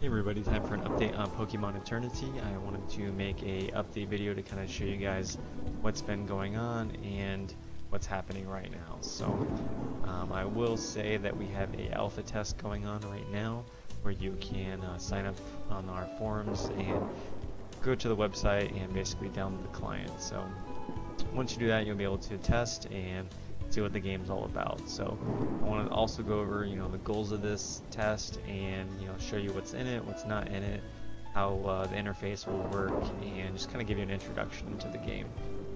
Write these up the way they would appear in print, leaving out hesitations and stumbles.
Hey everybody, time for an update on Pokemon Eternity. I wanted to make a update video to kind of show you guys what's been going on and what's happening right now. So I will say that we have a alpha test going on right now where you can sign up on our forums and go to the website and basically download the client. So once you do that, you'll be able to test and see what the game's all about. So I want to also go over, the goals of this test and, show you what's in it, what's not in it, how the interface will work, and just kind of give you an introduction into the game.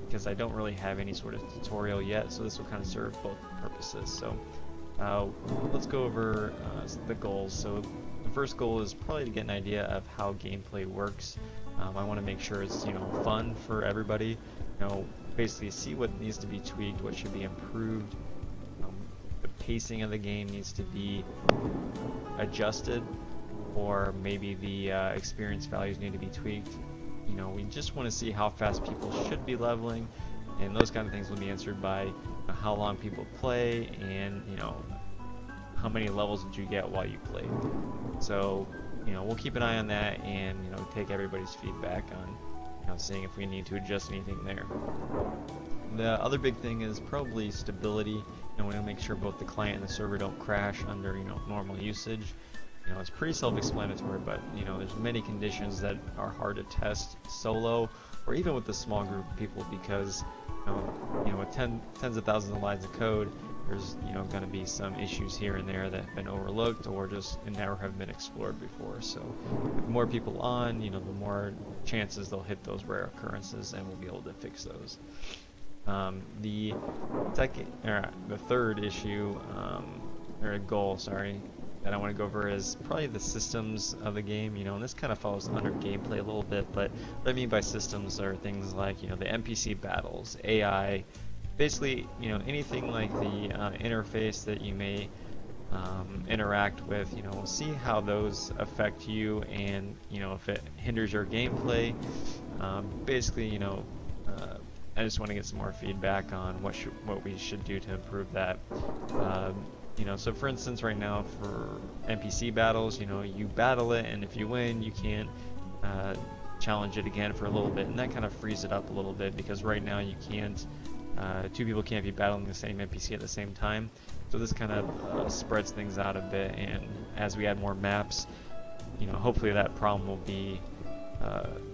Because I don't really have any sort of tutorial yet, so this will kind of serve both purposes. So let's go over the goals. So the first goal is probably to get an idea of how gameplay works. I want to make sure it's fun for everybody. Basically see what needs to be tweaked, what should be improved. The pacing of the game needs to be adjusted, or maybe the experience values need to be tweaked. We just want to see how fast people should be leveling, and those kind of things will be answered by how long people play and how many levels did you get while you played. So we'll keep an eye on that and take everybody's feedback on seeing if we need to adjust anything there. The other big thing is probably stability. We want to make sure both the client and the server don't crash under normal usage. It's pretty self-explanatory, but there's many conditions that are hard to test solo or even with a small group of people, because with tens of thousands of lines of code, there's going to be some issues here and there that have been overlooked or just never have been explored before. So with more people on, the more chances they'll hit those rare occurrences, and we'll be able to fix those. The third issue, or goal, sorry, that I want to go over is probably the systems of the game. And this kind of falls under gameplay a little bit, but what I mean by systems are things like the NPC battles, AI, basically anything like the interface that you may interact with. We'll see how those affect you, and if it hinders your gameplay. Basically, I just want to get some more feedback on what we should do to improve that. So for instance, right now for NPC battles, you battle it, and if you win, you can't challenge it again for a little bit, and that kind of frees it up a little bit, because right now you can't. Two people can't be battling the same NPC at the same time, so this kind of spreads things out a bit, and as we add more maps, hopefully that problem will be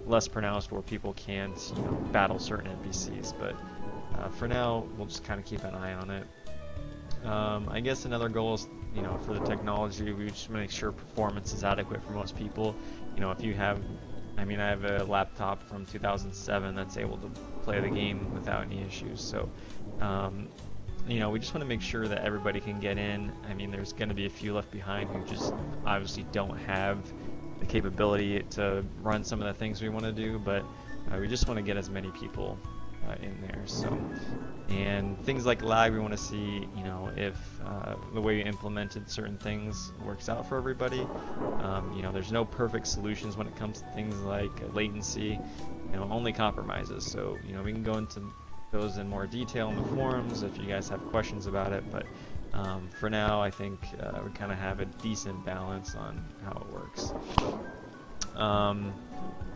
less pronounced, where people can't battle certain NPCs. But for now, we'll just kind of keep an eye on it. I guess another goal is, for the technology, we just make sure performance is adequate for most people. If you have, I have a laptop from 2007 that's able to play the game without any issues. So, we just want to make sure that everybody can get in. There's going to be a few left behind who just obviously don't have the capability to run some of the things we want to do, but we just want to get as many people in there. So, and things like lag, we want to see, if the way we implemented certain things works out for everybody. There's no perfect solutions when it comes to things like latency, only compromises. So, we can go into those in more detail in the forums if you guys have questions about it, but for now, I think we kind of have a decent balance on how it works.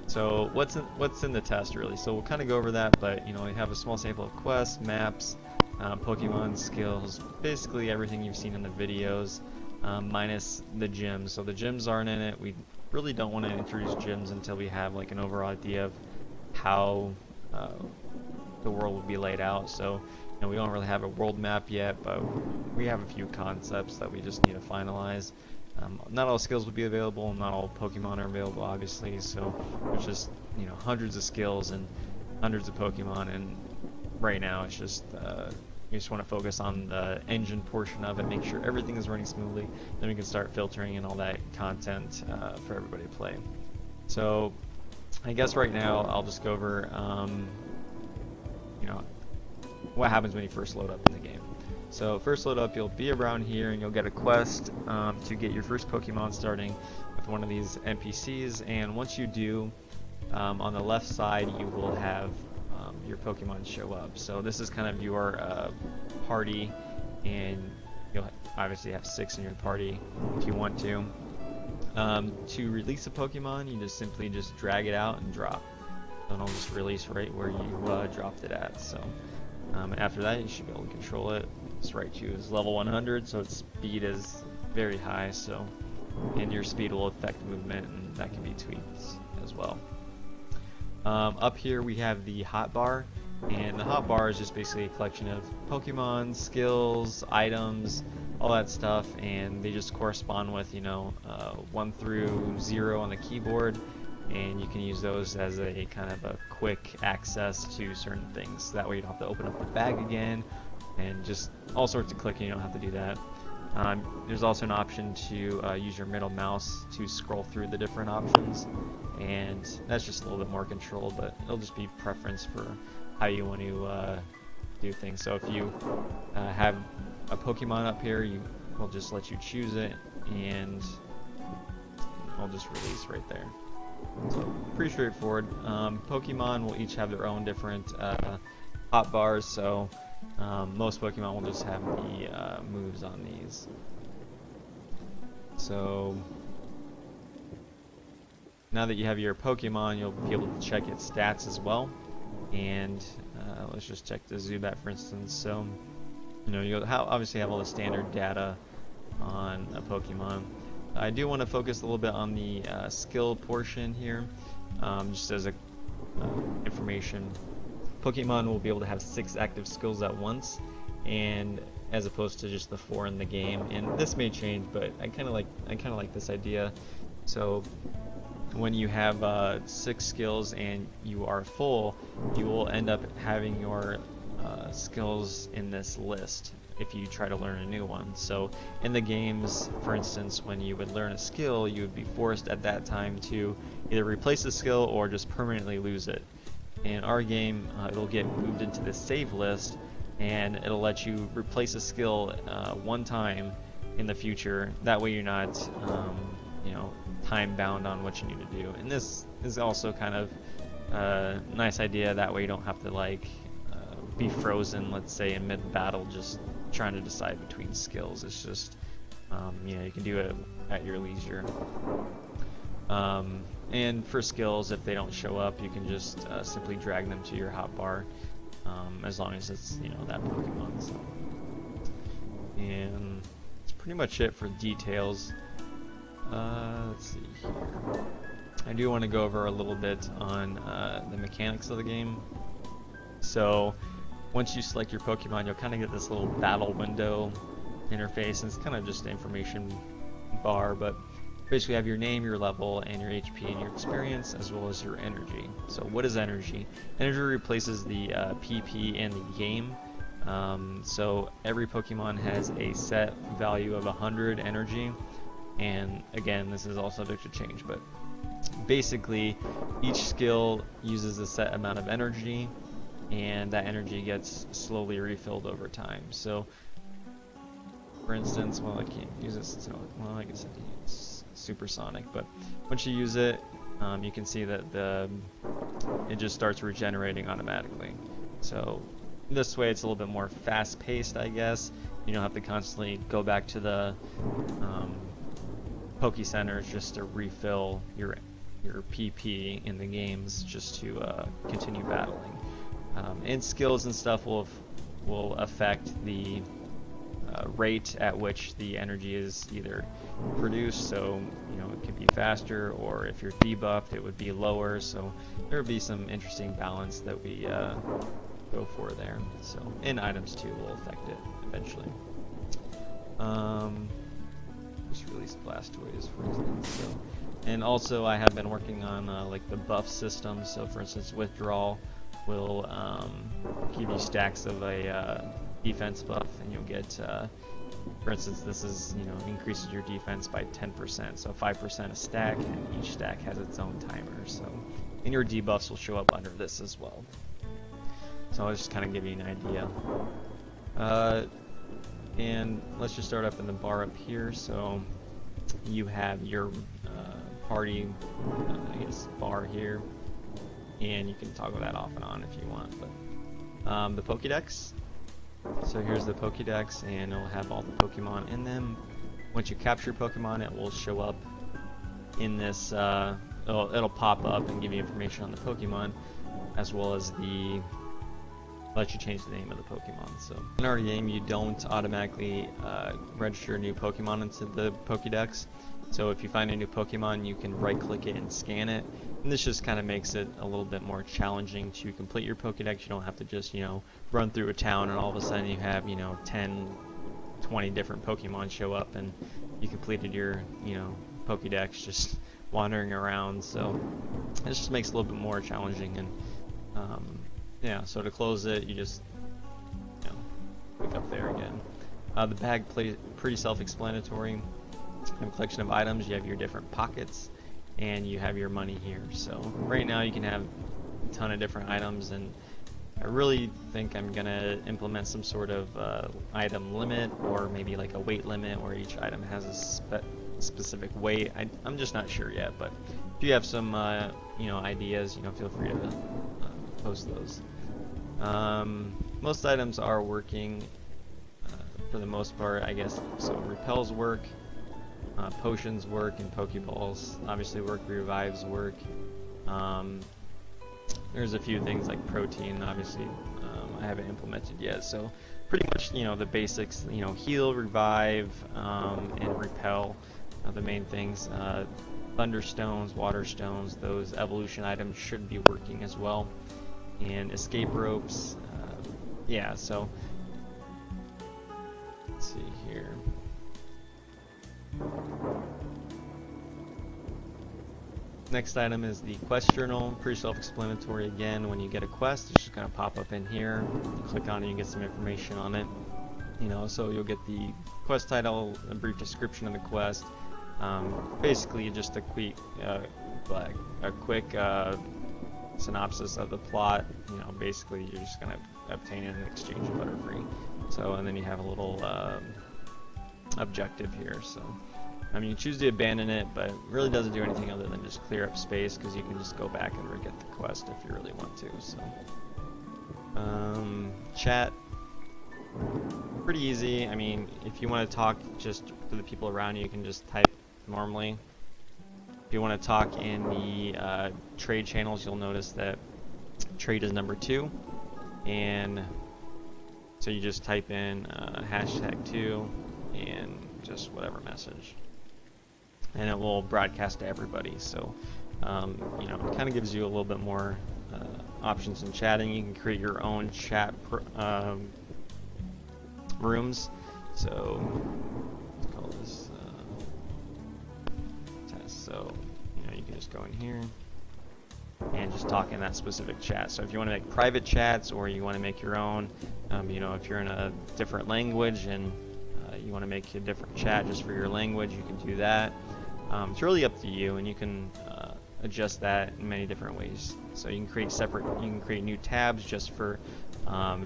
So what's in the test, really? So we'll kind of go over that, but we have a small sample of quests, maps, Pokemon skills, basically everything you've seen in the videos, minus the gyms. So the gyms aren't in it. We really don't want to introduce gyms until we have like an overall idea of how the world will be laid out. So we don't really have a world map yet, but we have a few concepts that we just need to finalize. Not all skills will be available, not all Pokemon are available, obviously, so there's just hundreds of skills and hundreds of Pokemon, and right now it's just we just want to focus on the engine portion of it, make sure everything is running smoothly, then we can start filtering in all that content for everybody to play. So I guess right now I'll just go over what happens when you first load up in the game. So first load up, you'll be around here and you'll get a quest to get your first Pokemon, starting with one of these NPCs, and once you do, on the left side you will have your Pokemon show up. So this is kind of your party, and you'll obviously have 6 in your party if you want to. To release a Pokemon, you just simply drag it out and drop. And it'll just release right where you dropped it at. So after that, you should be able to control it. This Raichu is level 100, so its speed is very high. So, and your speed will affect movement, and that can be tweaked as well. Up here we have the hotbar, and the hotbar is just basically a collection of Pokemon, skills, items, all that stuff, and they just correspond with 1 through 0 on the keyboard, and you can use those as a kind of a quick access to certain things. That way you don't have to open up the bag again, and just all sorts of clicking. You don't have to do that. There's also an option to use your middle mouse to scroll through the different options, and that's just a little bit more control, but it'll just be preference for how you want to do things. So if you have a Pokemon up here, we'll just let you choose it, and I'll just release right there. So pretty straightforward. Pokemon will each have their own different hotbars, so most Pokemon will just have the moves on these. So now that you have your Pokemon, you'll be able to check its stats as well. And let's just check the Zubat, for instance. So you'll obviously have all the standard data on a Pokemon. I do want to focus a little bit on the skill portion here, just as a information. Pokemon will be able to have 6 active skills at once, and as opposed to just the 4 in the game. And this may change, but I kind of like this idea. So when you have 6 skills and you are full, you will end up having your skills in this list if you try to learn a new one. So in the games, for instance, when you would learn a skill, you would be forced at that time to either replace the skill or just permanently lose it. In our game, it'll get moved into the save list, and it'll let you replace a skill one time in the future. That way you're not time bound on what you need to do. And this is also kind of a nice idea. That way you don't have to be frozen, let's say, in mid-battle just trying to decide between skills. It's just you can do it at your leisure. And for skills, if they don't show up, you can just simply drag them to your hotbar, as long as it's that Pokemon. So. And that's pretty much it for details. Let's see here. I do want to go over a little bit on the mechanics of the game. So once you select your Pokemon, you'll kind of get this little battle window interface, and it's kind of just an information bar, but basically you have your name, your level, and your HP and your experience, as well as your energy. So what is energy? Energy replaces the PP in the game. So every Pokemon has a set value of 100 energy, and again, this is all subject to change, but basically each skill uses a set amount of energy, and that energy gets slowly refilled over time. So for instance, well, I can't use this, so, well, I guess it's supersonic, but once you use it, you can see that it just starts regenerating automatically. So this way it's a little bit more fast-paced, I guess. You don't have to constantly go back to the Poke Centers just to refill your PP in the games, just to continue battling. And skills and stuff will affect the rate at which the energy is either produced, so it could be faster, or if you're debuffed it would be lower. So there would be some interesting balance that we go for there. So, and items too will affect it eventually. Just release Blastoise, for instance. So, and also I have been working on like the buff system. So for instance, withdrawal will give you stacks of a defense buff, and you'll get, for instance, this is, increases your defense by 10%, so 5% a stack, and each stack has its own timer. So, and your debuffs will show up under this as well. So I'll just kind of give you an idea. And let's just start up in the bar up here. So you have your party, I guess, bar here, and you can toggle that off and on if you want. But the Pokédex. So here's the Pokédex, and it'll have all the Pokemon in them. Once you capture Pokemon, it will show up in this, it'll pop up and give you information on the Pokemon, as well as let you change the name of the Pokemon. So in our game, you don't automatically register a new Pokemon into the Pokédex. So if you find a new Pokemon, you can right-click it and scan it. And this just kind of makes it a little bit more challenging to complete your Pokédex. You don't have to just, run through a town and all of a sudden you have, 10, 20 different Pokemon show up and you completed your, Pokédex just wandering around. So it just makes it a little bit more challenging. And yeah, so to close it, you just click up there again. The bag pretty self-explanatory. You have a collection of items, you have your different pockets, and you have your money here. So right now you can have a ton of different items, and I really think I'm gonna implement some sort of item limit, or maybe like a weight limit where each item has a specific weight. I'm just not sure yet, but if you have some ideas, feel free to post those. Most items are working for the most part, I guess. So repels work, potions work, and Pokeballs obviously work, revives work. There's a few things like protein, obviously I haven't implemented yet. So pretty much, the basics, heal, revive, and repel are the main things. Thunderstones, water stones, those evolution items should be working as well. And escape ropes, yeah, so let's see here. Next item is the quest journal. Pretty self-explanatory again. When you get a quest, it's just gonna pop up in here. You click on it, you get some information on it. So you'll get the quest title, a brief description of the quest. Basically, just a quick synopsis of the plot. Basically you're just gonna obtain it in exchange of Butterfree. So, and then you have a little objective here. So, you choose to abandon it, but it really doesn't do anything other than just clear up space, because you can just go back and re-get the quest if you really want to. So, chat, pretty easy. If you want to talk just to the people around you, you can just type normally. If you want to talk in the trade channels, you'll notice that trade is number 2, and so you just type in #2 and just whatever message, and it will broadcast to everybody. So it kind of gives you a little bit more options in chatting. You can create your own chat rooms. So let's call this test. So you can just go in here and just talk in that specific chat. So if you want to make private chats, or you want to make your own, if you're in a different language and you want to make a different chat just for your language, you can do that. It's really up to you, and you can adjust that in many different ways. So you can create new tabs just for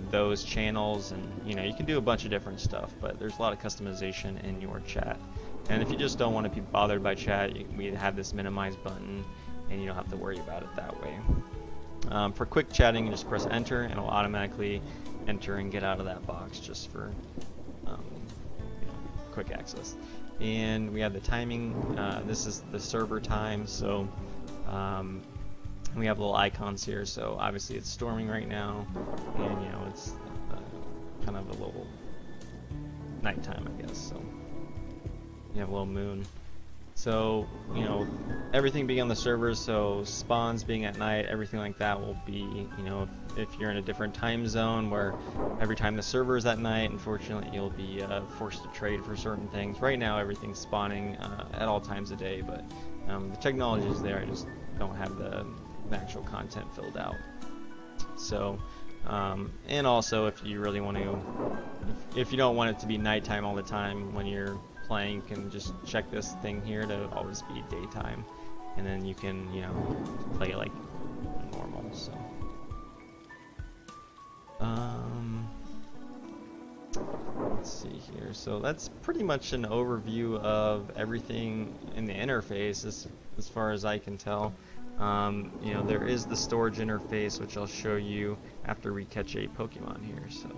those channels, and you can do a bunch of different stuff, but there's a lot of customization in your chat. And if you just don't want to be bothered by chat, we have this minimize button, and you don't have to worry about it that way. For quick chatting, you just press enter, and it'll automatically enter and get out of that box just for quick access. And we have the timing. This is the server time, so we have little icons here. So obviously it's storming right now, and it's kind of a little nighttime, I guess. So you have a little moon. So everything being on the servers, so spawns being at night, everything like that will be, if you're in a different time zone where every time the server is at night, unfortunately you'll be forced to trade for certain things. Right now everything's spawning at all times of day, but the technology is there. I just don't have the actual content filled out. So and also, if you really want to, if you don't want it to be nighttime all the time when you're playing, you can just check this thing here to always be daytime, and then you can play like normal. So let's see here. So that's pretty much an overview of everything in the interface as far as I can tell. There is the storage interface, which I'll show you after we catch a Pokemon here. So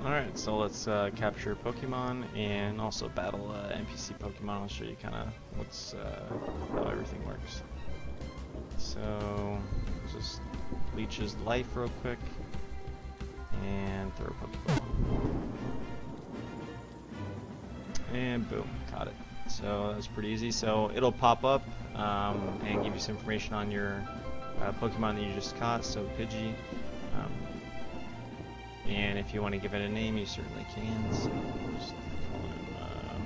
Alright, so let's capture Pokemon and also battle NPC Pokemon. I'll show you kind of how everything works. So, just leech his life real quick and throw a Pokeball. And boom, caught it. So that's pretty easy. So it'll pop up and give you some information on your Pokemon that you just caught, so Pidgey. And if you want to give it a name, you certainly can. So just call him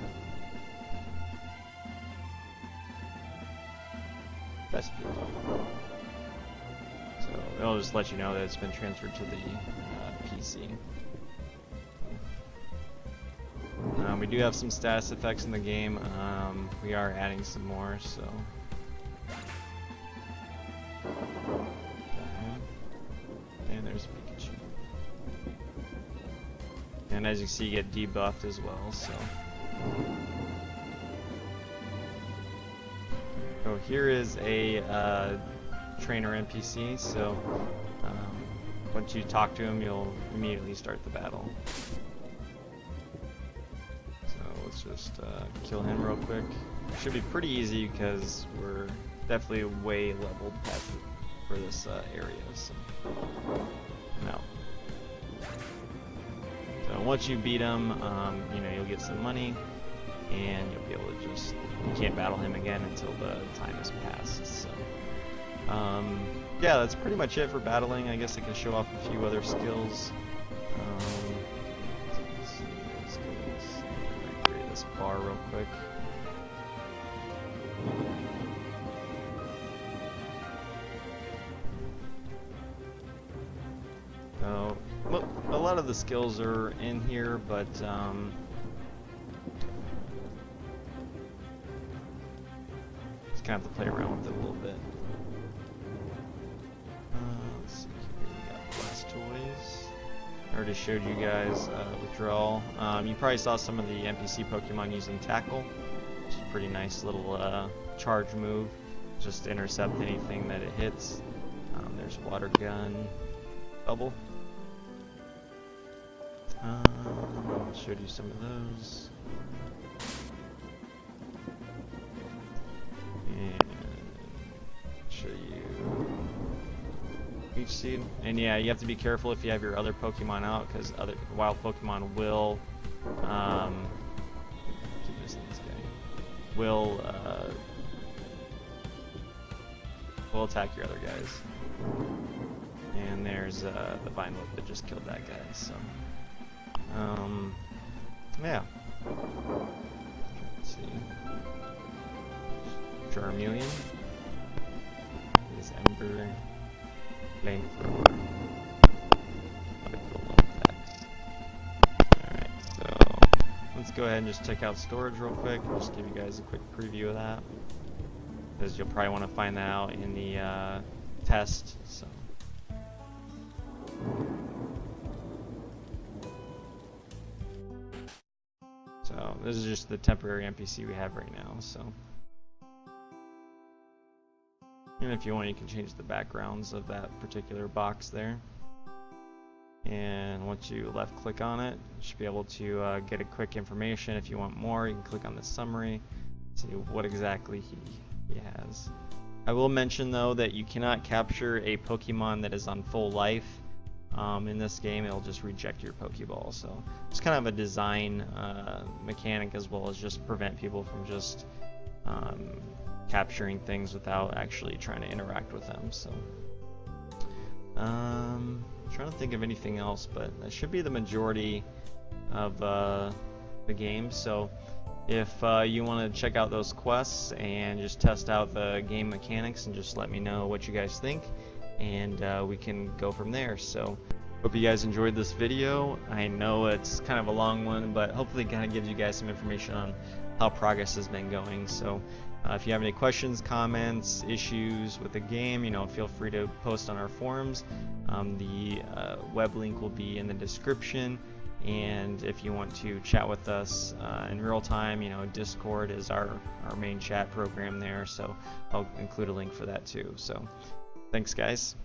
Vespiquen. So it'll just let you know that it's been transferred to the PC. We do have some status effects in the game. We are adding some more, so. And there's Pikachu. And as you see, you get debuffed as well, so. So here is a trainer NPC, so once you talk to him, you'll immediately start the battle. So let's just kill him real quick. It should be pretty easy because we're definitely way leveled past for this area, so. No. So once you beat him, you know, you'll get some money, and you'll be able to just, you can't battle him again until the time has passed. So, yeah, that's pretty much it for battling. I guess I can show off a few other skills. Let's see, skills. I'm gonna create this bar real quick. So, well, a lot of the skills are in here, but just kind of have to play around with it a little bit. Let's see here, we got Blastoise. I already showed you guys withdrawal. You probably saw some of the NPC Pokemon using Tackle, which is a pretty nice little charge move, just to intercept anything that it hits. There's Water Gun, Bubble. I showed you some of those. And show you Leech Seed. And yeah, you have to be careful if you have your other Pokemon out, because other wild Pokemon will keep missing this guy. Will attack your other guys. And there's the Vine Whip that just killed that guy, so yeah. Let's see. Charmeleon. Is Ember. Flamethrower. Alright, so let's go ahead and just check out storage real quick. I'll just give you guys a quick preview of that, because you'll probably want to find that out in the test. So. So this is just the temporary NPC we have right now, so. And if you want, you can change the backgrounds of that particular box there. And once you left click on it, you should be able to get a quick information. If you want more, you can click on the summary, see what exactly he has. I will mention though that you cannot capture a Pokemon that is on full life. In this game, it'll just reject your Pokeball, so it's kind of a design mechanic, as well as just prevent people from just capturing things without actually trying to interact with them. So I'm trying to think of anything else, but that should be the majority of the game. So if you want to check out those quests and just test out the game mechanics, and just let me know what you guys think, and we can go from there. So hope you guys enjoyed this video. I know it's kind of a long one, but hopefully it kind of gives you guys some information on how progress has been going. So if you have any questions, comments, issues with the game, you know, feel free to post on our forums. The web link will be in the description, and if you want to chat with us in real time, you know, Discord is our main chat program there, so I'll include a link for that too. So thanks guys.